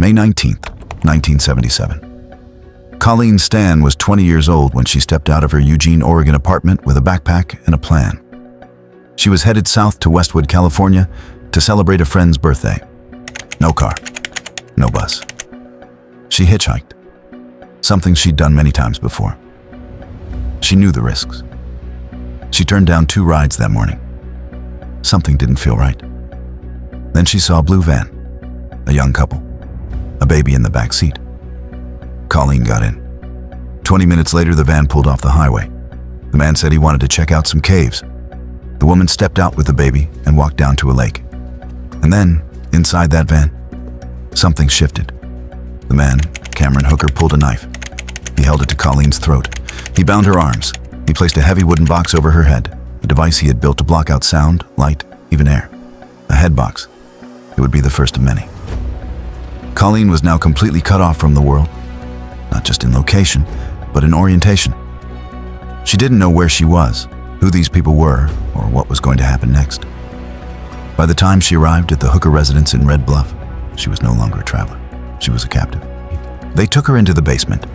May 19, 1977. Colleen Stan was 20 years old when she stepped out of her Eugene, Oregon apartment with a backpack and a plan. She was headed south to Westwood, California to celebrate a friend's birthday. No car, no bus. She hitchhiked, something she'd done many times before. She knew the risks. She turned down 2 rides that morning. Something didn't feel right. Then she saw a blue van, a young couple, a baby in the back seat. Colleen got in. 20 minutes later, the van pulled off the highway. The man said he wanted to check out some caves. The woman stepped out with the baby and walked down to a lake. And then, inside that van, something shifted. The man, Cameron Hooker, pulled a knife. He held it to Colleen's throat. He bound her arms. He placed a heavy wooden box over her head, a device he had built to block out sound, light, even air. A head box. It would be the first of many. Colleen was now completely cut off from the world, not just in location, but in orientation. She didn't know where she was, who these people were, or what was going to happen next. By the time she arrived at the Hooker residence in Red Bluff, she was no longer a traveler. She was a captive. They took her into the basement.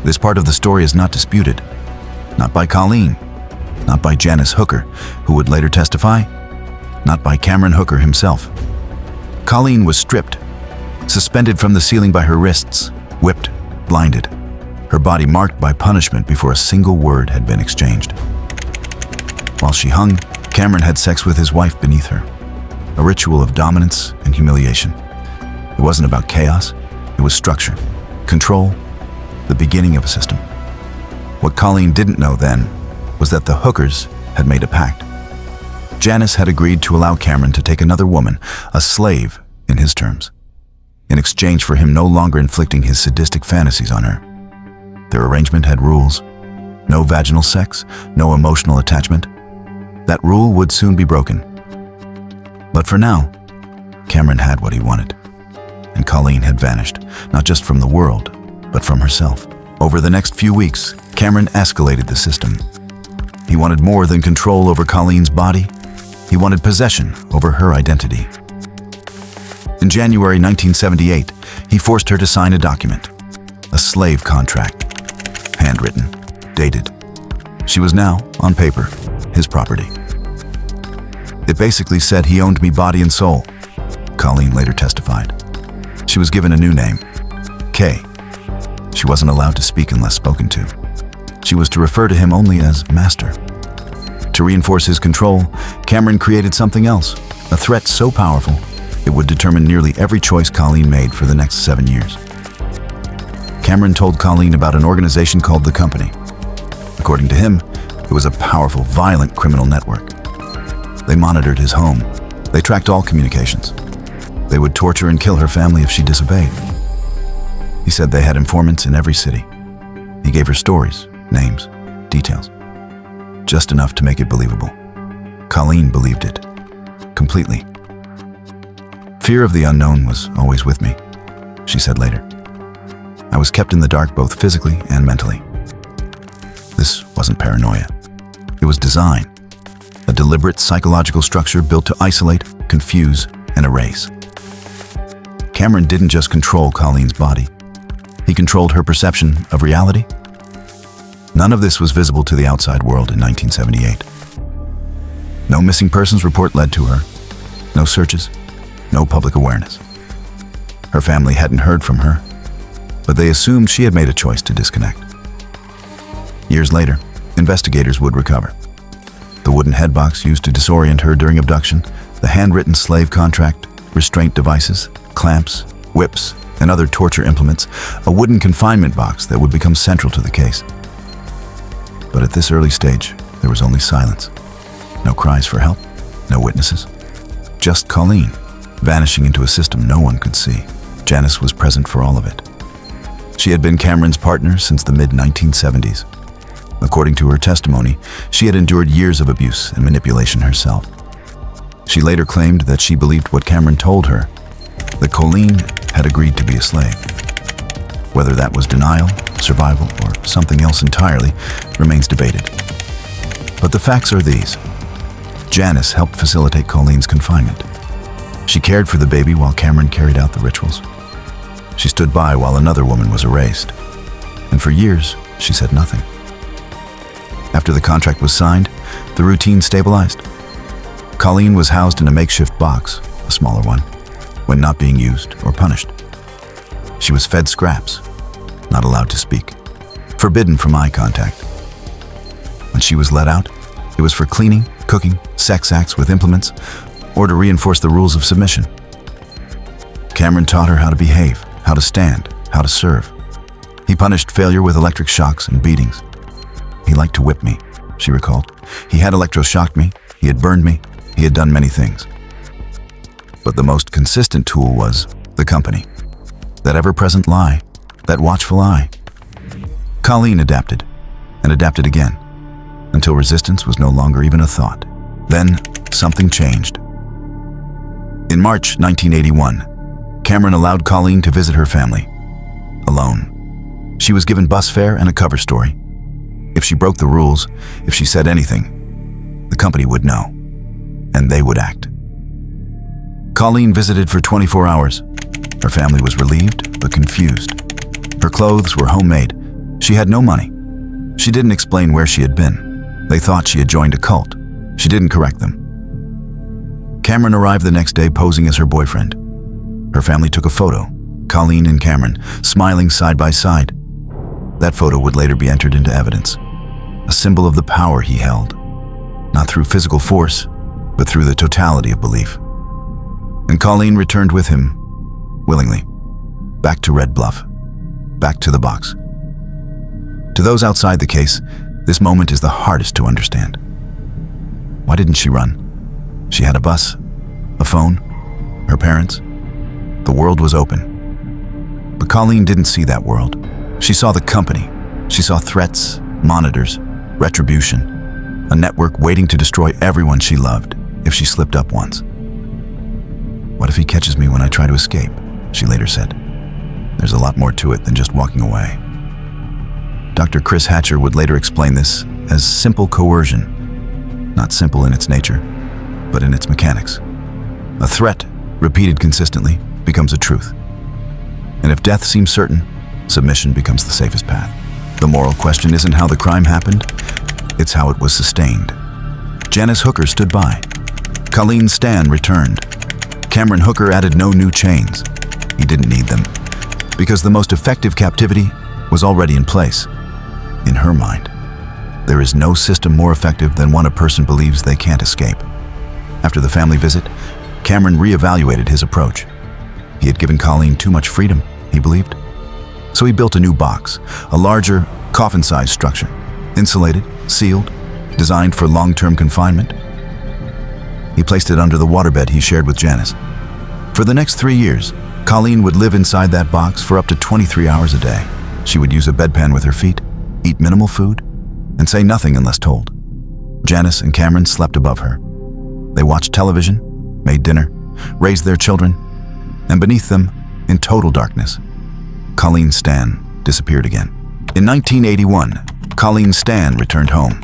This part of the story is not disputed. Not by Colleen, not by Janice Hooker, who would later testify, not by Cameron Hooker himself. Colleen was stripped, suspended from the ceiling by her wrists, whipped, blinded, her body marked by punishment before a single word had been exchanged. While she hung, Cameron had sex with his wife beneath her, a ritual of dominance and humiliation. It wasn't about chaos, it was structure, control, the beginning of a system. What Colleen didn't know then was that the Hookers had made a pact. Janice had agreed to allow Cameron to take another woman, a slave, in his terms, in exchange for him no longer inflicting his sadistic fantasies on her. Their arrangement had rules. No vaginal sex, no emotional attachment. That rule would soon be broken. But for now, Cameron had what he wanted. And Colleen had vanished, not just from the world, but from herself. Over the next few weeks, Cameron escalated the system. He wanted more than control over Colleen's body. He wanted possession over her identity. In January 1978, he forced her to sign a document, a slave contract, handwritten, dated. She was now, on paper, his property. It basically said he owned me body and soul, Colleen later testified. She was given a new name, Kay. She wasn't allowed to speak unless spoken to. She was to refer to him only as master. To reinforce his control, Cameron created something else, a threat so powerful it would determine nearly every choice Colleen made for the next 7 years. Cameron told Colleen about an organization called The Company. According to him, it was a powerful, violent criminal network. They monitored his home. They tracked all communications. They would torture and kill her family if she disobeyed. He said they had informants in every city. He gave her stories, names, details. Just enough to make it believable. Colleen believed it. Completely. Fear of the unknown was always with me, she said later. I was kept in the dark both physically and mentally. This wasn't paranoia. It was design. A deliberate psychological structure built to isolate, confuse, and erase. Cameron didn't just control Colleen's body. He controlled her perception of reality. None of this was visible to the outside world in 1978. No missing persons report led to her. No searches. No public awareness. Her family hadn't heard from her, but they assumed she had made a choice to disconnect. Years later, investigators would recover. The wooden headbox used to disorient her during abduction, the handwritten slave contract, restraint devices, clamps, whips, and other torture implements, a wooden confinement box that would become central to the case. But at this early stage, there was only silence. No cries for help, no witnesses. Just Colleen, vanishing into a system no one could see. Janice was present for all of it. She had been Cameron's partner since the mid-1970s. According to her testimony, she had endured years of abuse and manipulation herself. She later claimed that she believed what Cameron told her, that Colleen had agreed to be a slave. Whether that was denial, survival, or something else entirely remains debated. But the facts are these. Janice helped facilitate Colleen's confinement. She cared for the baby while Cameron carried out the rituals. She stood by while another woman was erased. And for years, she said nothing. After the contract was signed, the routine stabilized. Colleen was housed in a makeshift box, a smaller one, when not being used or punished. She was fed scraps, not allowed to speak, forbidden from eye contact. When she was let out, it was for cleaning, cooking, sex acts with implements, or to reinforce the rules of submission. Cameron taught her how to behave, how to stand, how to serve. He punished failure with electric shocks and beatings. He liked to whip me, she recalled. He had electroshocked me, he had burned me, he had done many things. But the most consistent tool was the company. That ever-present lie, that watchful eye. Colleen adapted, and adapted again, until resistance was no longer even a thought. Then, something changed. In March 1981, Cameron allowed Colleen to visit her family, alone. She was given bus fare and a cover story. If she broke the rules, if she said anything, the company would know, and they would act. Colleen visited for 24 hours. Her family was relieved, but confused. Her clothes were homemade. She had no money. She didn't explain where she had been. They thought she had joined a cult. She didn't correct them. Cameron arrived the next day posing as her boyfriend. Her family took a photo, Colleen and Cameron, smiling side by side. That photo would later be entered into evidence, a symbol of the power he held, not through physical force, but through the totality of belief. And Colleen returned with him, willingly, back to Red Bluff, back to the box. To those outside the case, this moment is the hardest to understand. Why didn't she run? She had a bus, a phone, her parents. The world was open. But Colleen didn't see that world. She saw the company. She saw threats, monitors, retribution, a network waiting to destroy everyone she loved if she slipped up once. "What if he catches me when I try to escape?" she later said. "There's a lot more to it than just walking away." Dr. Chris Hatcher would later explain this as simple coercion, not simple in its nature, but in its mechanics. A threat, repeated consistently, becomes a truth. And if death seems certain, submission becomes the safest path. The moral question isn't how the crime happened, it's how it was sustained. Janice Hooker stood by. Colleen Stan returned. Cameron Hooker added no new chains. He didn't need them, because the most effective captivity was already in place. In her mind, there is no system more effective than one a person believes they can't escape. After the family visit, Cameron reevaluated his approach. He had given Colleen too much freedom, he believed. So he built a new box, a larger, coffin-sized structure, insulated, sealed, designed for long-term confinement. He placed it under the waterbed he shared with Janice. For the next 3 years, Colleen would live inside that box for up to 23 hours a day. She would use a bedpan with her feet, eat minimal food, and say nothing unless told. Janice and Cameron slept above her. They watched television, made dinner, raised their children, and beneath them, in total darkness, Colleen Stan disappeared again. In 1981, Colleen Stan returned home.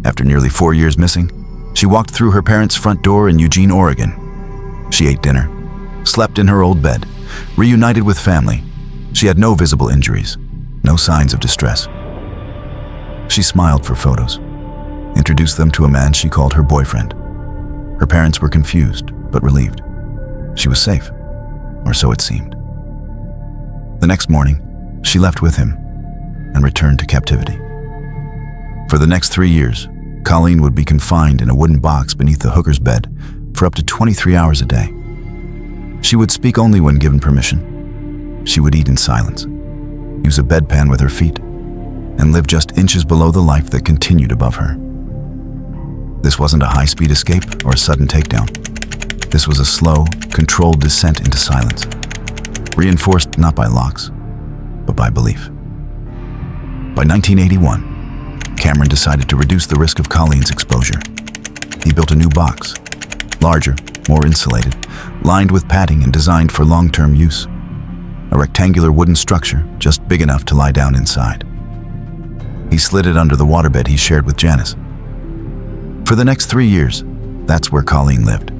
After nearly 4 years missing, she walked through her parents' front door in Eugene, Oregon. She ate dinner, slept in her old bed, reunited with family. She had no visible injuries, no signs of distress. She smiled for photos, introduced them to a man she called her boyfriend. Her parents were confused, but relieved. She was safe, or so it seemed. The next morning, she left with him and returned to captivity. For the next 3 years, Colleen would be confined in a wooden box beneath the Hooker's bed for up to 23 hours a day. She would speak only when given permission. She would eat in silence, use a bedpan with her feet, and live just inches below the life that continued above her. This wasn't a high-speed escape or a sudden takedown. This was a slow, controlled descent into silence, reinforced not by locks, but by belief. By 1981, Cameron decided to reduce the risk of Colleen's exposure. He built a new box, larger, more insulated, lined with padding and designed for long-term use. A rectangular wooden structure just big enough to lie down inside. He slid it under the waterbed he shared with Janice. For the next 3 years, that's where Colleen lived,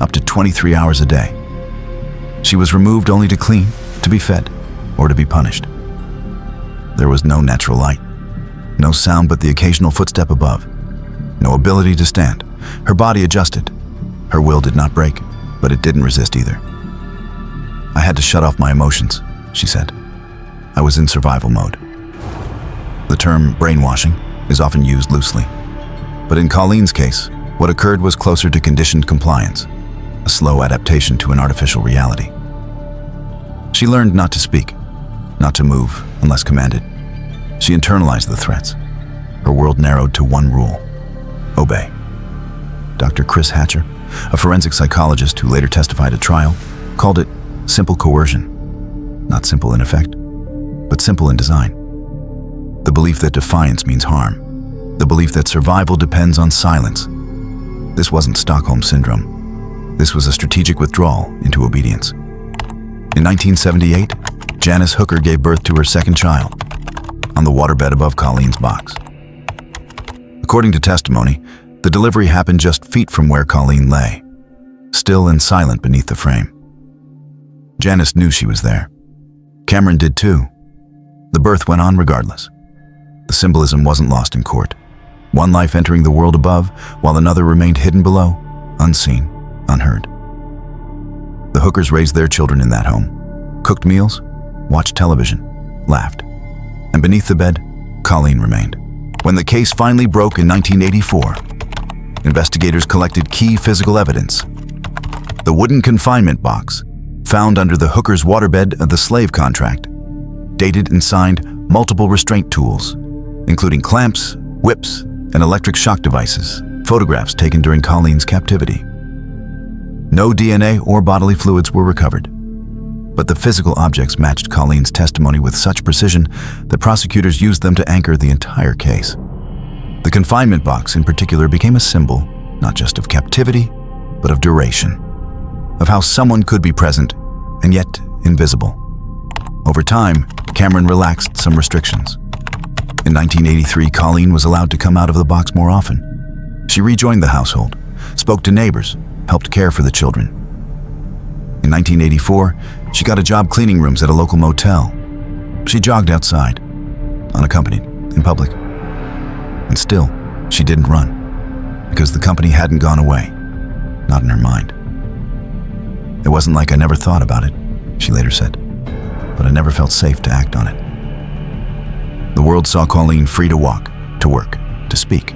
up to 23 hours a day. She was removed only to clean, to be fed, or to be punished. There was no natural light, no sound but the occasional footstep above, no ability to stand. Her body adjusted. Her will did not break, but it didn't resist either. I had to shut off my emotions, she said. I was in survival mode. The term brainwashing is often used loosely, but in Colleen's case, what occurred was closer to conditioned compliance, a slow adaptation to an artificial reality. She learned not to speak, not to move unless commanded. She internalized the threats. Her world narrowed to one rule: obey. Dr. Chris Hatcher, a forensic psychologist who later testified at trial, called it simple coercion. Not simple in effect, but simple in design. The belief that defiance means harm. The belief that survival depends on silence. This wasn't Stockholm Syndrome. This was a strategic withdrawal into obedience. In 1978, Janice Hooker gave birth to her second child on the waterbed above Colleen's box. According to testimony, the delivery happened just feet from where Colleen lay, still and silent beneath the frame. Janice knew she was there. Cameron did too. The birth went on regardless. The symbolism wasn't lost in court. One life entering the world above, while another remained hidden below, unseen, unheard. The Hookers raised their children in that home, cooked meals, watched television, laughed. And beneath the bed, Colleen remained. When the case finally broke in 1984, investigators collected key physical evidence. The wooden confinement box, found under the Hookers' waterbed of the slave contract, dated and signed multiple restraint tools, including clamps, whips, and electric shock devices, photographs taken during Colleen's captivity. No DNA or bodily fluids were recovered, but the physical objects matched Colleen's testimony with such precision that prosecutors used them to anchor the entire case. The confinement box in particular became a symbol, not just of captivity, but of duration, of how someone could be present and yet invisible. Over time, Cameron relaxed some restrictions. In 1983, Colleen was allowed to come out of the box more often. She rejoined the household, spoke to neighbors, helped care for the children. In 1984, she got a job cleaning rooms at a local motel. She jogged outside, unaccompanied, in public. And still, she didn't run, because the company hadn't gone away, not in her mind. It wasn't like I never thought about it, she later said, but I never felt safe to act on it. The world saw Colleen free to walk, to work, to speak.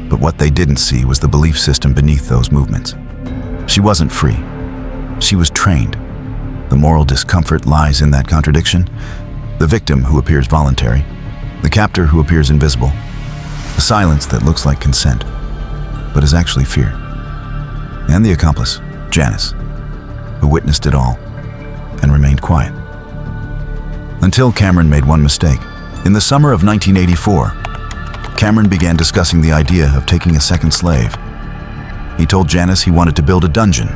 But what they didn't see was the belief system beneath those movements. She wasn't free. She was trained. The moral discomfort lies in that contradiction. The victim who appears voluntary, the captor who appears invisible, the silence that looks like consent, but is actually fear. And the accomplice, Janice, who witnessed it all and remained quiet. Until Cameron made one mistake. In the summer of 1984, Cameron began discussing the idea of taking a second slave. He told Janice he wanted to build a dungeon,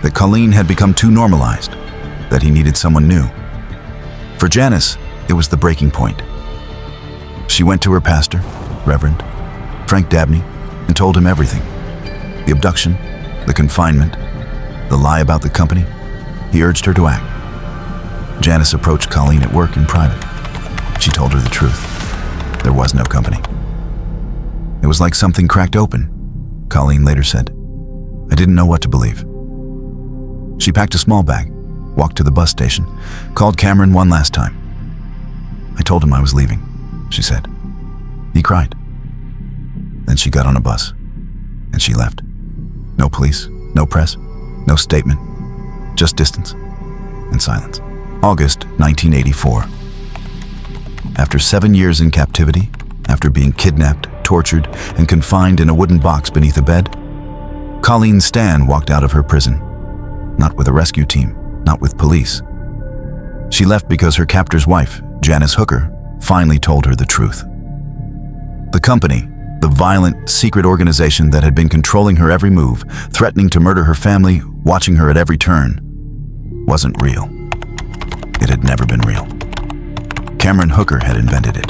that Colleen had become too normalized, that he needed someone new. For Janice, it was the breaking point. She went to her pastor, Reverend Frank Dabney, and told him everything. The abduction, the confinement, the lie about the company. He urged her to act. Janice approached Colleen at work in private. She told her the truth. There was no company. It was like something cracked open, Colleen later said. I didn't know what to believe. She packed a small bag, walked to the bus station, called Cameron one last time. I told him I was leaving, she said. He cried. Then she got on a bus, and she left. No police, no press, no statement, just distance and silence. August 1984. After 7 years in captivity, after being kidnapped, tortured, and confined in a wooden box beneath a bed, Colleen Stan walked out of her prison. Not with a rescue team, not with police. She left because her captor's wife, Janice Hooker, finally told her the truth. The company, the violent, secret organization that had been controlling her every move, threatening to murder her family, watching her at every turn, wasn't real. It had never been real. Cameron Hooker had invented it.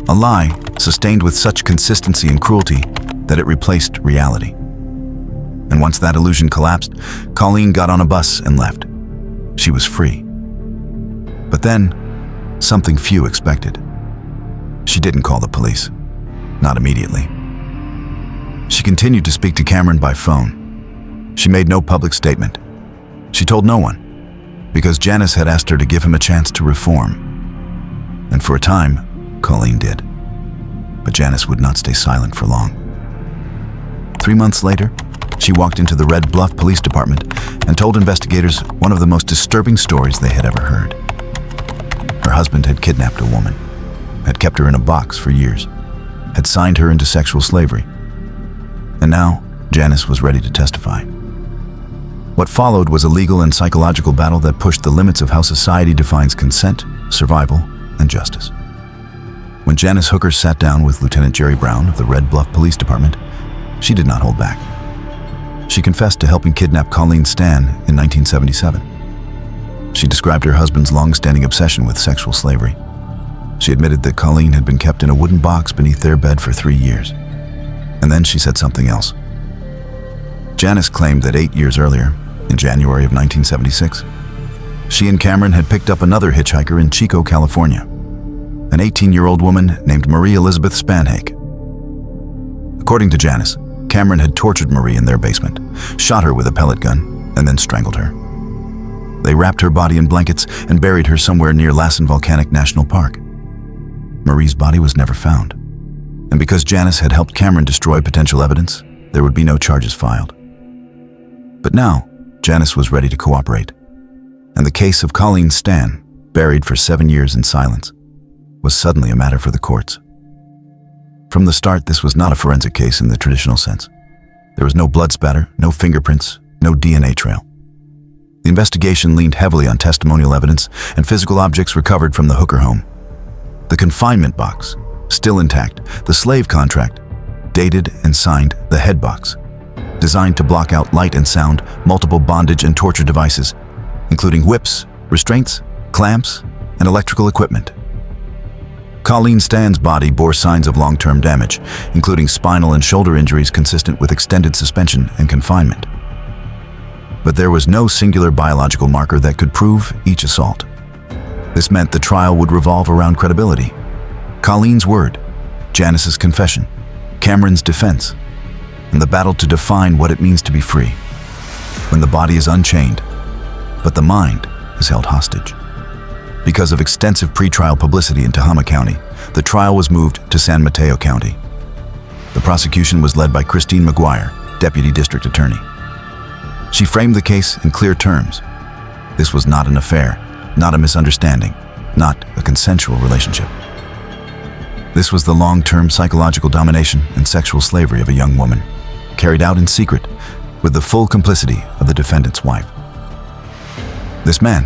A lie sustained with such consistency and cruelty that it replaced reality. And And once that illusion collapsed, Colleen got on a bus and left. She was free. But then, something few expected. She didn't call the police. Not immediately. She continued to speak to Cameron by phone. She made no public statement. She told no one, because Janice had asked her to give him a chance to reform. And for a time, Colleen did. But Janice would not stay silent for long. 3 months later, she walked into the Red Bluff Police Department and told investigators one of the most disturbing stories they had ever heard. Her husband had kidnapped a woman, had kept her in a box for years, had signed her into sexual slavery. And now, Janice was ready to testify. What followed was a legal and psychological battle that pushed the limits of how society defines consent, survival, and justice. When Janice Hooker sat down with Lieutenant Jerry Brown of the Red Bluff Police Department, she did not hold back. She confessed to helping kidnap Colleen Stan in 1977. She described her husband's long-standing obsession with sexual slavery. She admitted that Colleen had been kept in a wooden box beneath their bed for 3 years. And then she said something else. Janice claimed that 8 years earlier, in January of 1976, she and Cameron had picked up another hitchhiker in Chico, California, an 18-year-old woman named Marie Elizabeth Spanhake. According to Janice, Cameron had tortured Marie in their basement, shot her with a pellet gun, and then strangled her. They wrapped her body in blankets and buried her somewhere near Lassen Volcanic National Park. Marie's body was never found, and because Janice had helped Cameron destroy potential evidence, there would be no charges filed. But now, Janice was ready to cooperate, and the case of Colleen Stan, buried for 7 years in silence, was suddenly a matter for the courts. From the start, this was not a forensic case in the traditional sense. There was no blood spatter, no fingerprints, no DNA trail. The investigation leaned heavily on testimonial evidence and physical objects recovered from the Hooker home. The confinement box, still intact, the slave contract, dated and signed the head box, designed to block out light and sound, multiple bondage and torture devices, including whips, restraints, clamps, and electrical equipment. Colleen Stan's body bore signs of long-term damage, including spinal and shoulder injuries consistent with extended suspension and confinement. But there was no singular biological marker that could prove each assault. This meant the trial would revolve around credibility. Colleen's word, Janice's confession, Cameron's defense, and the battle to define what it means to be free. When the body is unchained, but the mind is held hostage. Because of extensive pretrial publicity in Tehama County, the trial was moved to San Mateo County. The prosecution was led by Christine McGuire, Deputy District Attorney. She framed the case in clear terms. This was not an affair, not a misunderstanding, not a consensual relationship. This was the long-term psychological domination and sexual slavery of a young woman, carried out in secret with the full complicity of the defendant's wife. This man,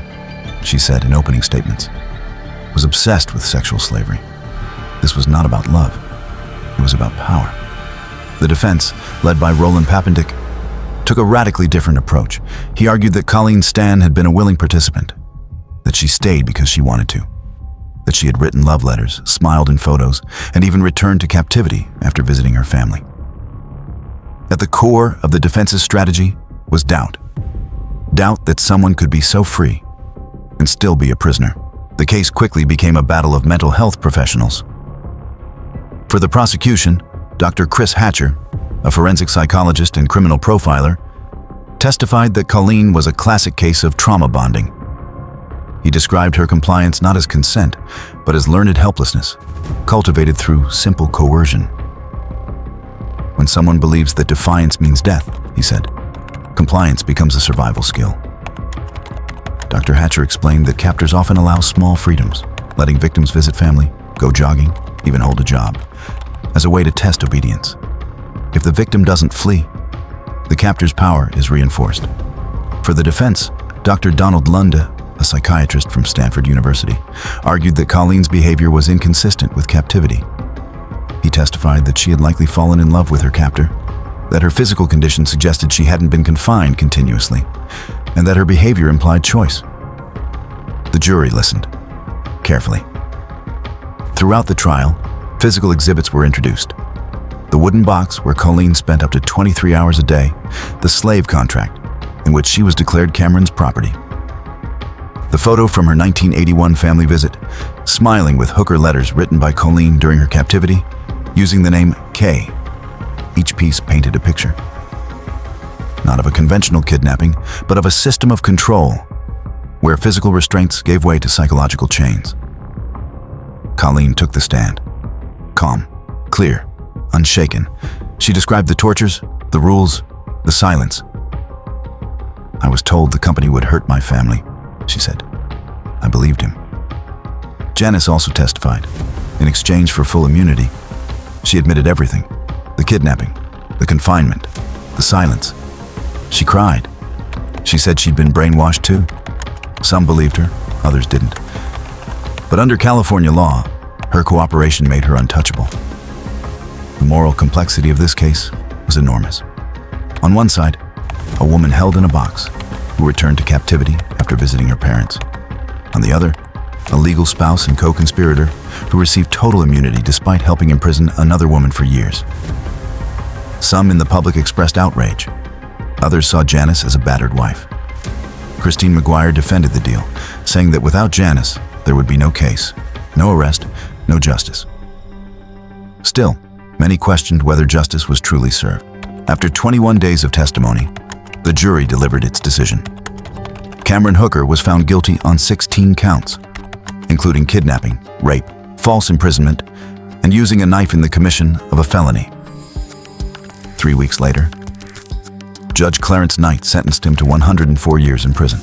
she said in opening statements, was obsessed with sexual slavery. This was not about love. It was about power. The defense, led by Roland Papendick, took a radically different approach. He argued that Colleen Stan had been a willing participant, that she stayed because she wanted to, that she had written love letters, smiled in photos, and even returned to captivity after visiting her family. At the core of the defense's strategy was doubt. Doubt that someone could be so free and still be a prisoner. The case quickly became a battle of mental health professionals. For the prosecution, Dr. Chris Hatcher, a forensic psychologist and criminal profiler, testified that Colleen was a classic case of trauma bonding. He described her compliance not as consent, but as learned helplessness, cultivated through simple coercion. When someone believes that defiance means death, he said, compliance becomes a survival skill. Dr. Hatcher explained that captors often allow small freedoms, letting victims visit family, go jogging, even hold a job, as a way to test obedience. If the victim doesn't flee, the captor's power is reinforced. For the defense, Dr. Donald Lunde, a psychiatrist from Stanford University, argued that Colleen's behavior was inconsistent with captivity. He testified that she had likely fallen in love with her captor, that her physical condition suggested she hadn't been confined continuously, and that her behavior implied choice. The jury listened carefully. Throughout the trial, physical exhibits were introduced. The wooden box where Colleen spent up to 23 hours a day, the slave contract, in which she was declared Cameron's property. The photo from her 1981 family visit, smiling with Hooker letters written by Colleen during her captivity, using the name K. Each piece painted a picture. Not of a conventional kidnapping, but of a system of control, where physical restraints gave way to psychological chains. Colleen took the stand. Calm, clear, unshaken, she described the tortures, the rules, the silence. "I was told the company would hurt my family," she said. "I believed him." Janice also testified. In exchange for full immunity, she admitted everything: the kidnapping, the confinement, the silence. She cried. She said she'd been brainwashed too. Some believed her, others didn't. But under California law, her cooperation made her untouchable. The moral complexity of this case was enormous. On one side, a woman held in a box who returned to captivity after visiting her parents. On the other, a legal spouse and co-conspirator who received total immunity despite helping imprison another woman for years. Some in the public expressed outrage. Others saw Janice as a battered wife. Christine McGuire defended the deal, saying that without Janice, there would be no case, no arrest, no justice. Still, many questioned whether justice was truly served. After 21 days of testimony, the jury delivered its decision. Cameron Hooker was found guilty on 16 counts, including kidnapping, rape, false imprisonment, and using a knife in the commission of a felony. 3 weeks later, Judge Clarence Knight sentenced him to 104 years in prison.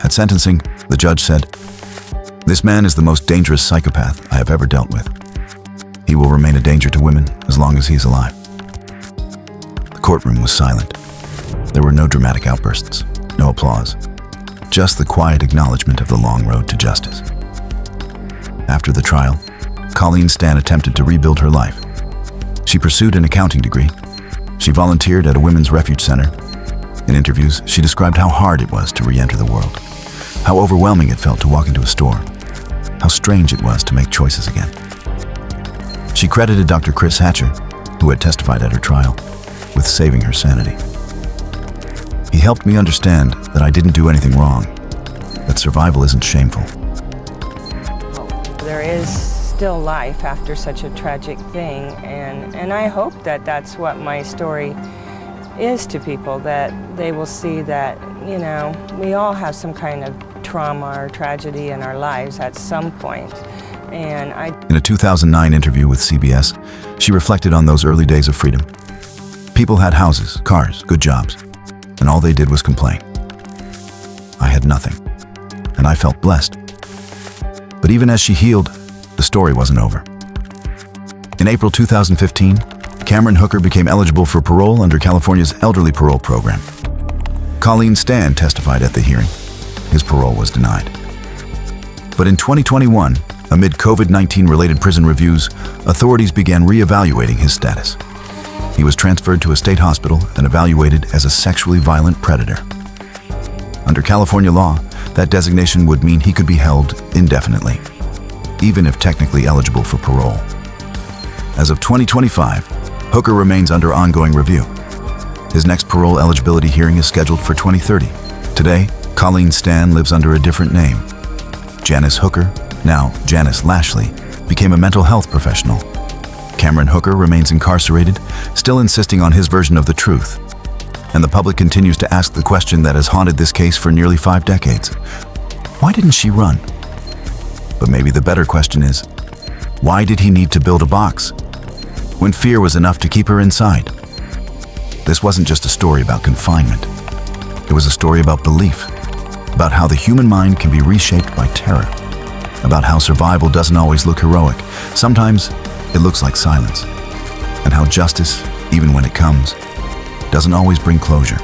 At sentencing, the judge said, "This man is the most dangerous psychopath I have ever dealt with. He will remain a danger to women as long as he's alive." The courtroom was silent. There were no dramatic outbursts, no applause, just the quiet acknowledgement of the long road to justice. After the trial, Colleen Stan attempted to rebuild her life. She pursued an accounting degree. She volunteered at a women's refuge center. In interviews, she described how hard it was to re-enter the world, how overwhelming it felt to walk into a store, how strange it was to make choices again. She credited Dr. Chris Hatcher, who had testified at her trial, with saving her sanity. "He helped me understand that I didn't do anything wrong, that survival isn't shameful." There is still life after such a tragic thing, and I hope that that's what my story is to people, that they will see that, you know, we all have some kind of trauma or tragedy in our lives at some point. In a 2009 interview with CBS, she reflected on those early days of freedom. People had houses, cars, good jobs, and all they did was complain. "I had nothing, and I felt blessed." But even as she healed, the story wasn't over. In April 2015, Cameron Hooker became eligible for parole under California's elderly parole program. Colleen Stan testified at the hearing. His parole was denied. But in 2021, amid COVID-19 related prison reviews, authorities began re-evaluating his status. He was transferred to a state hospital and evaluated as a sexually violent predator. Under California law, that designation would mean he could be held indefinitely, even if technically eligible for parole. As of 2025, Hooker remains under ongoing review. His next parole eligibility hearing is scheduled for 2030. Today, Colleen Stan lives under a different name. Janice Hooker, now Janice Lashley, became a mental health professional. Cameron Hooker remains incarcerated, still insisting on his version of the truth. And the public continues to ask the question that has haunted this case for nearly 5 decades. Why didn't she run? But maybe the better question is, why did he need to build a box when fear was enough to keep her inside? This wasn't just a story about confinement. It was a story about belief, about how the human mind can be reshaped by terror, about how survival doesn't always look heroic. Sometimes it looks like silence, and how justice, even when it comes, doesn't always bring closure.